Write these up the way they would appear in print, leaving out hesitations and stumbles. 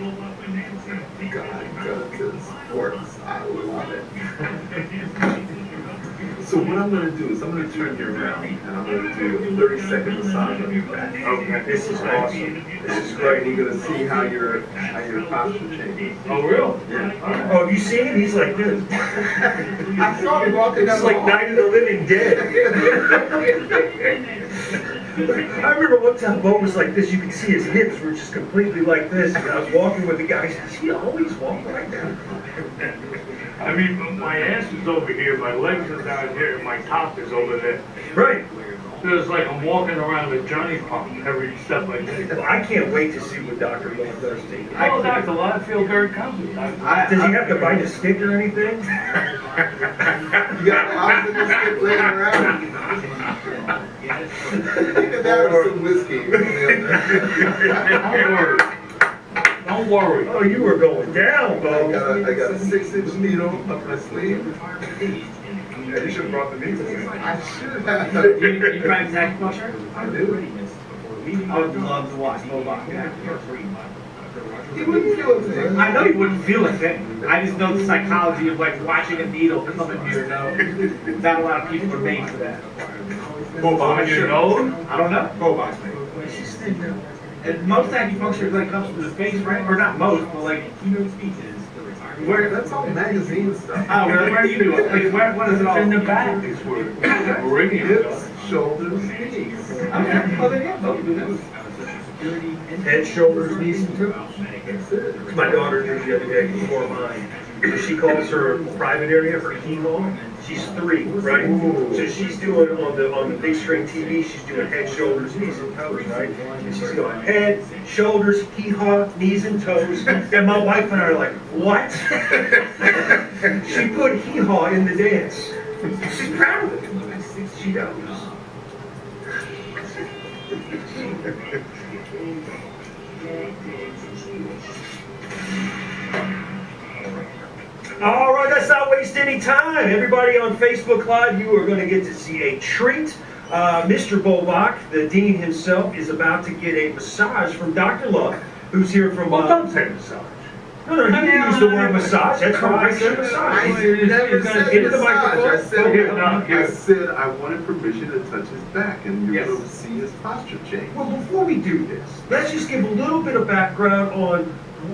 God, go to sports. I love it. So what I'm going to do is I'm going to turn you around and I'm going to do a 30-second massage on your back. Okay, this is awesome. This is great. You're going to see how your posture changes. Oh, really? Yeah. Oh, have you seen him? He's like this. I saw him walking down It's the like hall. Night of the Living Dead. I remember one time Beau was like this. You could see his hips were just completely like this. And I was walking with the guy. He said, "Does he always walk like that?" I mean, my ass is over here, my legs are down here, and my top is over there. Right. So it's like I'm walking around a Johnny Pump every step I take. Well, I can't wait to see what Dr. Love does to you. Oh, Dr. Love, I feel very confident. Does he have to bite a stick or anything? You got lots of this stick laying around. Think of that with some whiskey. Don't worry. Don't worry. Oh, you were going down, Beau. I got a 6-inch needle up my sleeve. Yeah, you should have brought the needle. I should have. You practice acupuncture? I do. I would love to watch Beau Bock. He wouldn't feel a thing. I know you wouldn't feel a thing. I just know the psychology of like watching a needle come into your nose. Not a lot of people are made for that. Beau Bock, You know? I don't know. Beau Bock's made. And most acupuncture like comes from the face, right? Or not most, but like keynote speeches. Where? That's all magazine stuff. Oh, really? Where do you do it? Like, where? What is it It's all? in the back is where the meridian Hips, goes. shoulders, knees. Okay. Well, then yeah, both do that. Head, shoulders, knees, and toes. That's it. My daughter did the other day before mine. She calls her private area her hee-haw. She's 3, right? So she's doing on the big screen TV. She's doing head, shoulders, knees, and toes, right? And she's going head, shoulders, hee-haw, knees, and toes. And my wife and I are like, what? She put hee-haw in the dance. She's proud of it. She does. All right, let's not waste any time. Everybody on Facebook Live, you are going to get to see a treat. Mr. Beau Bock, the dean himself, is about to get a massage from Dr. Love, who's here from... Well, don't say massage. No, he used the word massage. That's why I said massage. I never said Into the massage. microphone. I said I wanted permission to touch his back, and you're Yes. going to see his posture change. Well, before we do this, let's just give a little bit of background on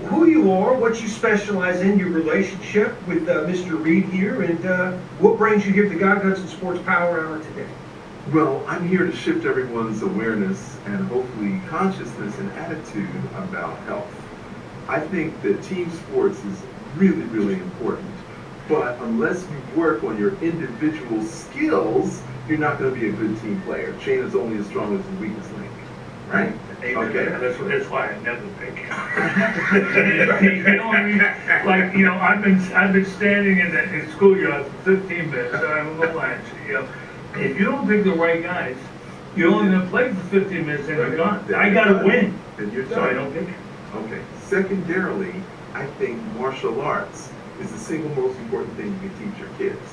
who you are, what you specialize in, your relationship with Mr. Reed here, and what brings you here to God, Guns, and Sports Power Hour today. Well, I'm here to shift everyone's awareness and hopefully consciousness and attitude about health. I think that team sports is really, really important. But unless you work on your individual skills, you're not going to be a good team player. Chain is only as strong as the weakest link, right? Okay. That's why I never pick. You know what I mean? Like, you know, I've been standing in schoolyard for 15 minutes, and I'm a lunch. You know, if you don't pick the right guys, you're only gonna play for 15 minutes and you're gone. I gotta win, Then you're so I done. don't pick. Okay. Secondarily, I think martial arts is the single most important thing you can teach your kids.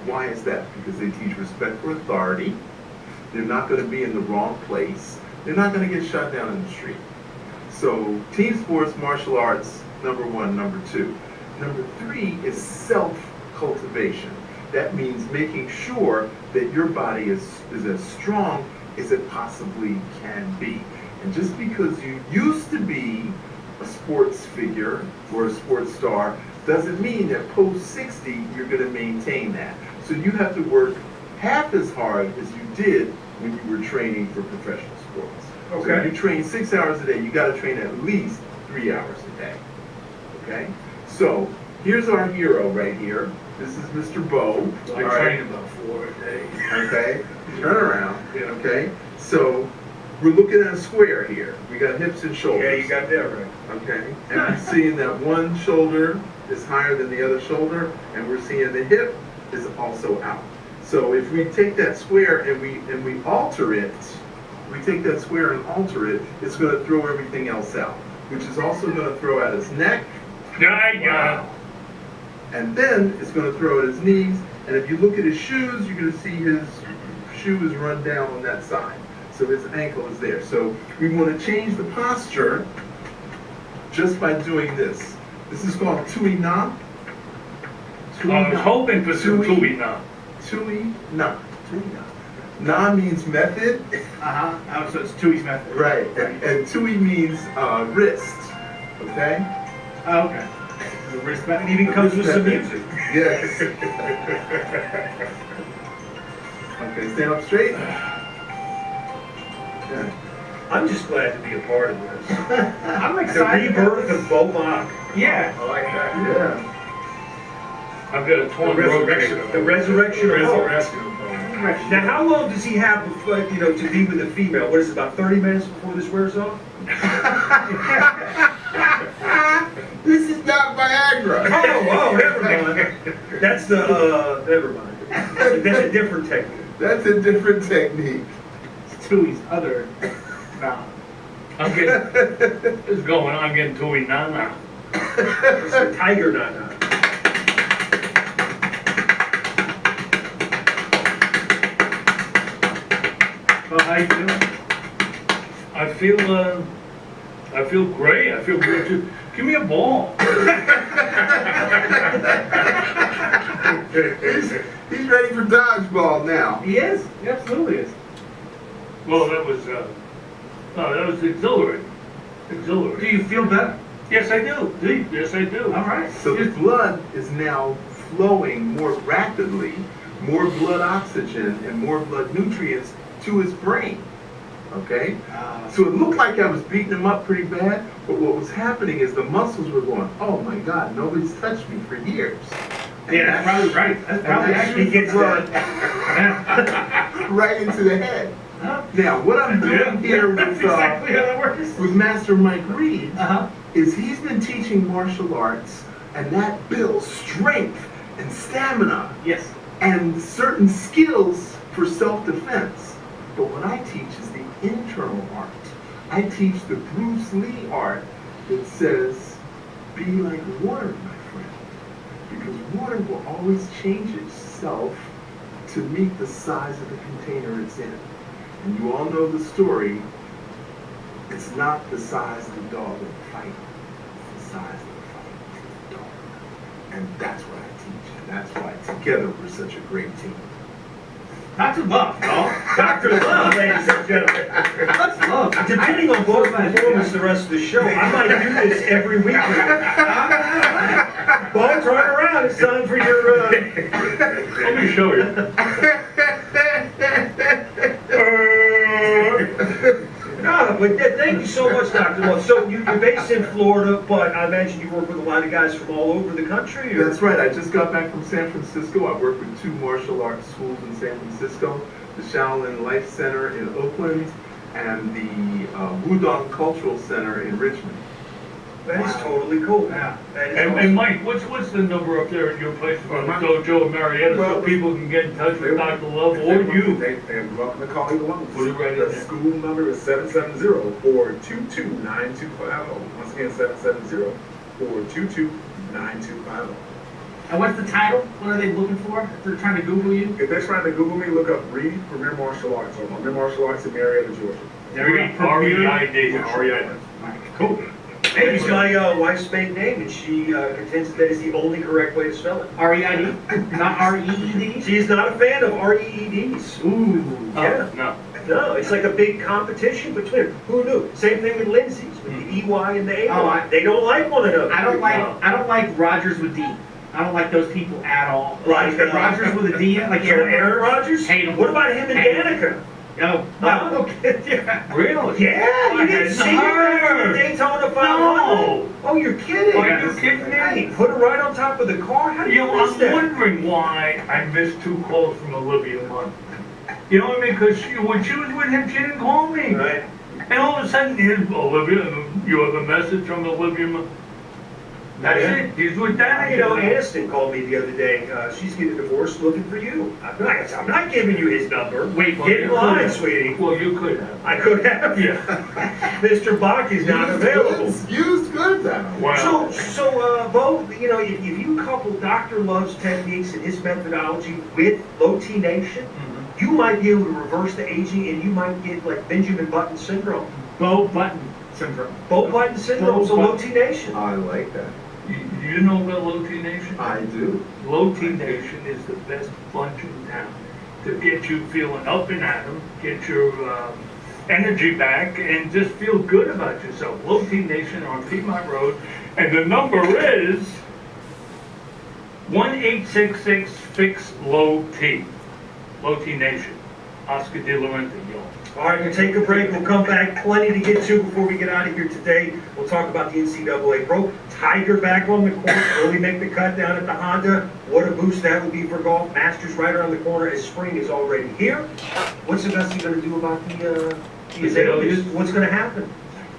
Why is that? Because they teach respect for authority. They're not going to be in the wrong place. They're not going to get shot down in the street. So team sports, martial arts, number 1, number 2. Number 3 is self-cultivation. That means making sure that your body is as strong as it possibly can be. And just because you used to be a sports figure or a sports star doesn't mean that post 60 you're going to maintain that. So you have to work half as hard as you did when you were training for professional sports. Okay. So if you train 6 hours a day, you got to train at least 3 hours a day. Okay? So here's our hero right here. This is Mr. Beau. I All right. train about 4 a day. Okay? Turn around. Okay? So we're looking at a square here. We got hips and shoulders. Yeah, you got that right. Okay, and we're seeing that one shoulder is higher than the other shoulder, and we're seeing the hip is also out. So if we take that square and we alter it, it's going to throw everything else out, which is also going to throw out his neck, Yeah. and then it's going to throw out his knees. And if you look at his shoes, you're going to see his shoe is run down on that side. So his ankle is there. So we want to change the posture just by doing this. This is called tui na. I was hoping for some Tui. Tui now. Tui na. Tui na. Na means method. Uh-huh. Oh, so it's Tui's method. Right. And tui means wrist. Okay? Oh, okay. The wrist method. It even comes with some music. Yes. Okay, stand up straight. Okay. I'm just glad to be a part of this. I'm The excited. rebirth of Beau Bock. Yeah. I like that. Yeah. I've got a The torn resurrection. rotator. The resurrection of Beau. Resurrection. Now, how long does he have before, to be with a female? What is it, about 30 minutes before this wears off? This is not Viagra. Oh, never mind. That's the, never mind. That's a different technique. That's a different technique. It's Tui's other valve. I'm getting, it's going on, I'm getting Tui now. It's a tiger nana. Well, how you feeling? I feel great, I feel good too. Give me a ball. He's ready for dodgeball now. He is. He absolutely is. Well, that was exhilarating. Do Exhilarating. you feel better? Yes, I do. Yes, I do. All right. So the blood is now flowing more rapidly, more blood oxygen and more blood nutrients to his brain. Okay? So it looked like I was beating him up pretty bad, but what was happening is the muscles were going, oh my God, nobody's touched me for years. And Yeah, that's probably right. That's probably actually he gets blood Yeah. right into the head. Huh? Now, what I'm doing here That's with, exactly how that works. with Master Mike Reed Uh-huh. is he's been teaching martial arts, and that builds strength and stamina Yes. and certain skills for self-defense. But what I teach is the internal art. I teach the Bruce Lee art that says, be like water, my friend. Because water will always change itself to meet the size of the container it's in. And you all know the story. It's not the size of the dog in the fight. It's the size of the fight with the dog. And that's what I teach. And that's why together we're such a great team. Dr. Love, no? Dr. Love, ladies and gentlemen. That's love. Depending on Beau's performance the rest of the show, I might do this every week. Beau, turn around. It's time for your, Let me show you. No, but thank you so much, Dr. Love. So you're based in Florida, but I imagine you work with a lot of guys from all over the country? Or? That's right. I just got back from San Francisco. I work with 2 martial arts schools in San Francisco, the Shaolin Life Center in Oakland and the Wudong Cultural Center in Richmond. That is totally cool. Yeah. That is And awesome. Mike, what's the number up there at your place for the Dojo and Marietta, so people can get in touch with Dr. Love or you? They're welcome to call either one. Put it right in The there. school number is 770-422-9250. Once again, 770-422-9250. And what's the title? What are they looking for? If they're trying to Google you? If they're trying to Google me, look up Reed Premier Martial Arts or Premier Martial Arts in Marietta, Georgia. There we go. R-E-I-D. R-E-I-D. Cool. Hey, he's my wife's maiden name, and she contends that is the only correct way to spell it. R-E-I-D? Not R-E-E-D? She's not a fan of R-E-E-Ds. Ooh. Yeah. No. No, it's like a big competition between them. Who knew? Same thing with Lindsay's, with the EY and the AY. Oh, They don't like one another. I don't like Rogers with D. I don't like those people at all. Like, Rogers with a D, like Aaron Rodgers? Hate him. What about him and Hate him. Danica? No. Huh? Okay. Yeah. Really? Yeah, you didn't see her in Daytona 500? No. Oh, you're kidding. Are you kidding me? Hey, put her right on top of the car? How do You you know, miss I'm that? wondering why I missed 2 calls from Olivia Munn. You know what I mean? Because when she was with him, she didn't call me. Right. And all of a sudden, here's Olivia, you have a message from Olivia Munn. That's Yeah. it. He's with Danica. You know, Aniston called me the other day. She's getting divorced, looking for you. I'm not giving you his number. Wait, Well, Get you in could line, have. sweetie. Well, you could have. I could have. Yeah. Mr. Bock is not available. Used goods out. Wow. So, Beau, you know, if you couple Dr. Love's techniques and his methodology with Low T Nation, you might be able to reverse the aging, and you might get like Benjamin Button syndrome. Beau Button. syndrome. Beau Bock syndrome, so low T Nation. I like that. You know about Low T Nation? I do. Low T Nation is the best bunch in town to get you feeling up and at 'em, get your energy back, and just feel good about yourself. Low T Nation on Piedmont Road, and the number is 1-866-FIX-LOW-T. Low T Nation. Oscar De La Renta, y'all. All right, we'll take a break. We'll come back. Plenty to get to before we get out of here today. We'll talk about the NCAA Pro. Tiger back on the court. Really make the cut down at the Honda. What a boost that will be for golf. Masters right around the corner as spring is already here. What's Augusta going to do about the azaleas? What's going to happen?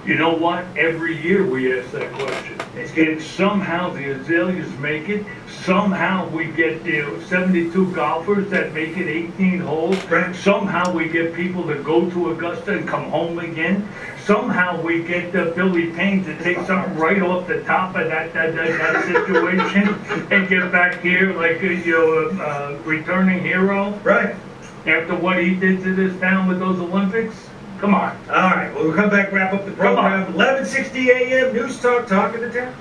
You know what? Every year we ask that question. And somehow the azaleas make it. Somehow we get 72 golfers that make it 18 holes. Right. Somehow we get people to go to Augusta and come home again. Somehow we get Billy Payne to take something right off the top of that situation and get back here like a returning hero Right. after what he did to this town with those Olympics. Come on. All right, well, we'll come back, wrap up the Come on. program. 11:60 a.m. News Talk, talking to town.